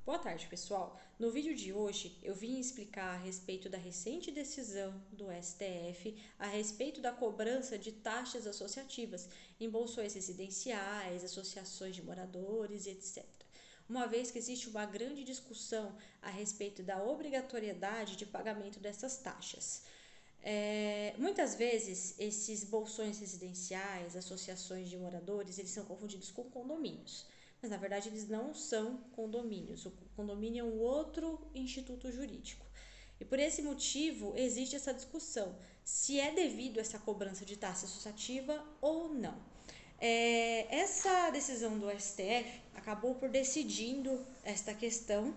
Boa tarde, pessoal. No vídeo de hoje eu vim explicar a respeito da recente decisão do STF a respeito da cobrança de taxas associativas em bolsões residenciais, associações de moradores, etc. Uma vez que existe uma grande discussão a respeito da obrigatoriedade de pagamento dessas taxas. Muitas vezes esses bolsões residenciais, associações de moradores, eles são confundidos com condomínios. Mas na verdade eles não são condomínios. O condomínio é um outro instituto jurídico. E por esse motivo existe essa discussão se é devido essa cobrança de taxa associativa ou não. Essa decisão do STF acabou por decidindo esta questão,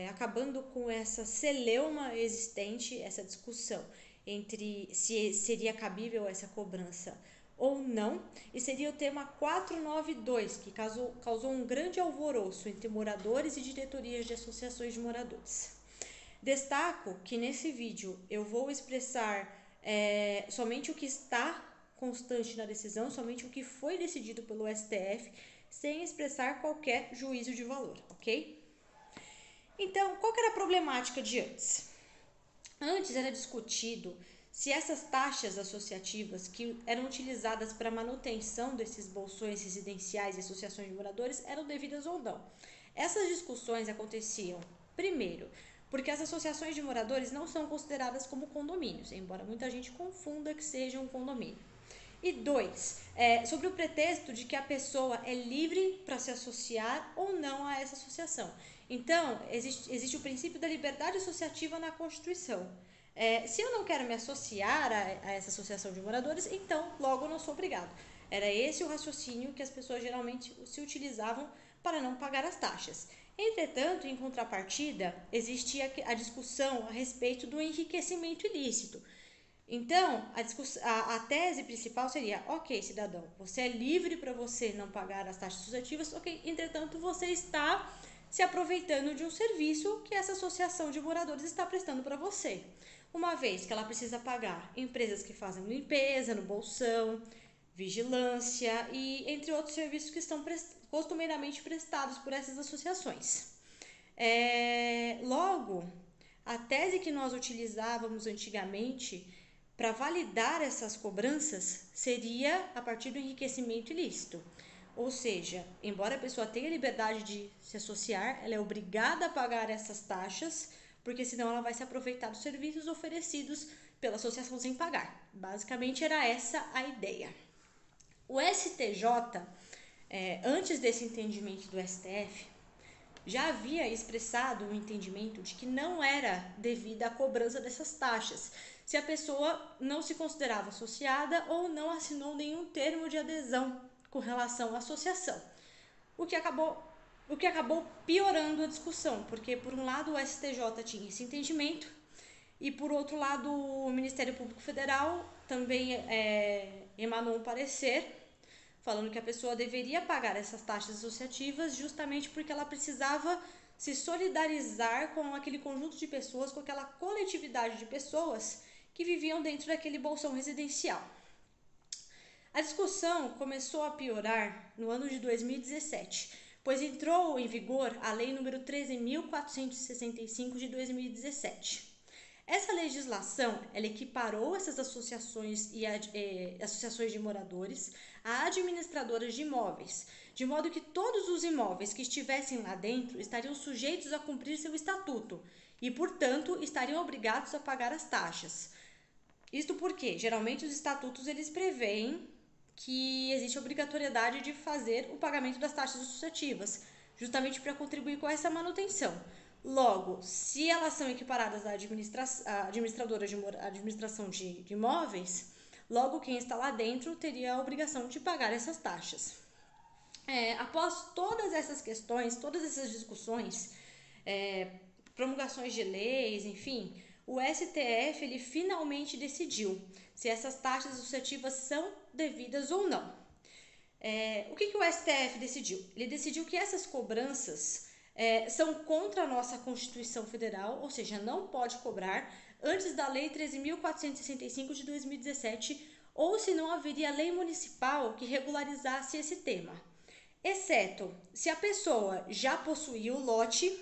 acabando com essa celeuma existente, essa discussão entre se seria cabível essa cobrança ou não, e seria o tema 492, que causou um grande alvoroço entre moradores e diretorias de associações de moradores. Destaco que nesse vídeo eu vou expressar somente o que está constante na decisão, somente o que foi decidido pelo STF, sem expressar qualquer juízo de valor, ok? Então, qual que era a problemática de antes? Antes era discutido se essas taxas associativas que eram utilizadas para a manutenção desses bolsões residenciais e associações de moradores eram devidas ou não. Essas discussões aconteciam, primeiro, porque as associações de moradores não são consideradas como condomínios, embora muita gente confunda que sejam um condomínio. E dois, sobre o pretexto de que a pessoa é livre para se associar ou não a essa associação. Então, existe o princípio da liberdade associativa na Constituição. Se eu não quero me associar a essa associação de moradores, então logo eu não sou obrigado. Era esse o raciocínio que as pessoas geralmente se utilizavam para não pagar as taxas. Entretanto, em contrapartida, existia a discussão a respeito do enriquecimento ilícito. Então, a tese principal seria: ok, cidadão, você é livre para você não pagar as taxas associativas, ok, entretanto, você está se aproveitando de um serviço que essa associação de moradores está prestando para você. Uma vez que ela precisa pagar empresas que fazem limpeza no bolsão, vigilância e entre outros serviços que estão costumeiramente prestados por essas associações. Logo, a tese que nós utilizávamos antigamente para validar essas cobranças seria a partir do enriquecimento ilícito. Ou seja, embora a pessoa tenha liberdade de se associar, ela é obrigada a pagar essas taxas, porque senão ela vai se aproveitar dos serviços oferecidos pela associação sem pagar. Basicamente era essa a ideia. O STJ, antes desse entendimento do STF, já havia expressado um entendimento de que não era devida a cobrança dessas taxas, se a pessoa não se considerava associada ou não assinou nenhum termo de adesão com relação à associação. O que acabou piorando a discussão, porque por um lado o STJ tinha esse entendimento e por outro lado o Ministério Público Federal também emanou um parecer falando que a pessoa deveria pagar essas taxas associativas justamente porque ela precisava se solidarizar com aquele conjunto de pessoas, com aquela coletividade de pessoas que viviam dentro daquele bolsão residencial. A discussão começou a piorar no ano de 2017, pois entrou em vigor a Lei nº 13.465 de 2017. Essa legislação, ela equiparou essas associações e associações de moradores a administradoras de imóveis, de modo que todos os imóveis que estivessem lá dentro estariam sujeitos a cumprir seu estatuto e, portanto, estariam obrigados a pagar as taxas. Isto porque, geralmente, os estatutos eles preveem que existe a obrigatoriedade de fazer o pagamento das taxas associativas, justamente para contribuir com essa manutenção. Logo, se elas são equiparadas à administradora de administração de imóveis, logo quem está lá dentro teria a obrigação de pagar essas taxas. Após todas essas questões, todas essas discussões, promulgações de leis, enfim, o STF ele finalmente decidiu se essas taxas associativas são devidas ou não. O que o STF decidiu? Ele decidiu que essas cobranças são contra a nossa Constituição Federal, ou seja, não pode cobrar antes da Lei 13.465 de 2017, ou se não haveria lei municipal que regularizasse esse tema. exceto se a pessoa já possuía o lote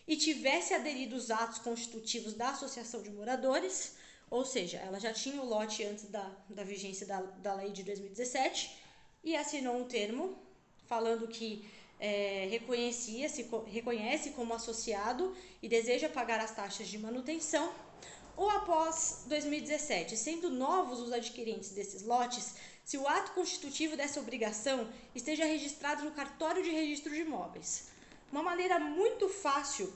e tivesse aderido os atos constitutivos da associação de moradores, ou seja, ela já tinha o lote antes da vigência da lei de 2017 e assinou um termo falando que reconhece como associado e deseja pagar as taxas de manutenção, ou após 2017, sendo novos os adquirentes desses lotes, se o ato constitutivo dessa obrigação esteja registrado no cartório de registro de imóveis. Uma maneira muito fácil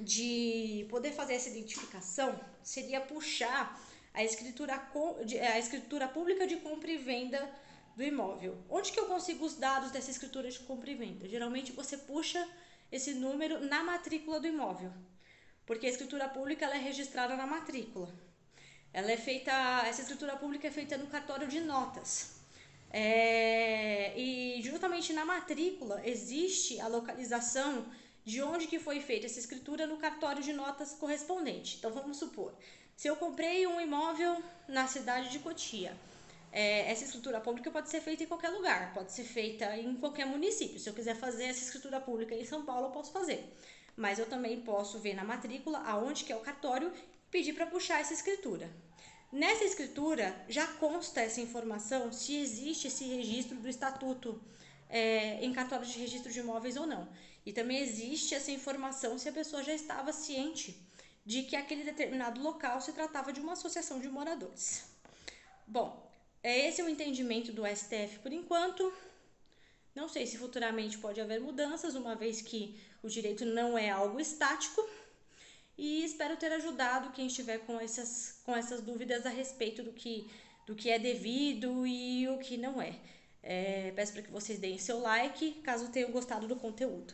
de poder fazer essa identificação seria puxar a escritura pública de compra e venda do imóvel. Onde que eu consigo os dados dessa escritura de compra e venda? Geralmente você puxa esse número na matrícula do imóvel, porque a escritura pública ela é registrada na matrícula. Essa escritura pública é feita no cartório de notas. E justamente na matrícula existe a localização de onde que foi feita essa escritura no cartório de notas correspondente. Então vamos supor, se eu comprei um imóvel na cidade de Cotia, essa escritura pública pode ser feita em qualquer lugar, pode ser feita em qualquer município. Se eu quiser fazer essa escritura pública em São Paulo, eu posso fazer. Mas eu também posso ver na matrícula aonde que é o cartório e pedir para puxar essa escritura. Nessa escritura já consta essa informação se existe esse registro do estatuto em cartório de registro de imóveis ou não. E também existe essa informação se a pessoa já estava ciente de que aquele determinado local se tratava de uma associação de moradores. Bom, esse é o entendimento do STF por enquanto. Não sei se futuramente pode haver mudanças, uma vez que o direito não é algo estático. E espero ter ajudado quem estiver com essas dúvidas a respeito do que é devido e o que não é. Peço para que vocês deem seu like, caso tenham gostado do conteúdo.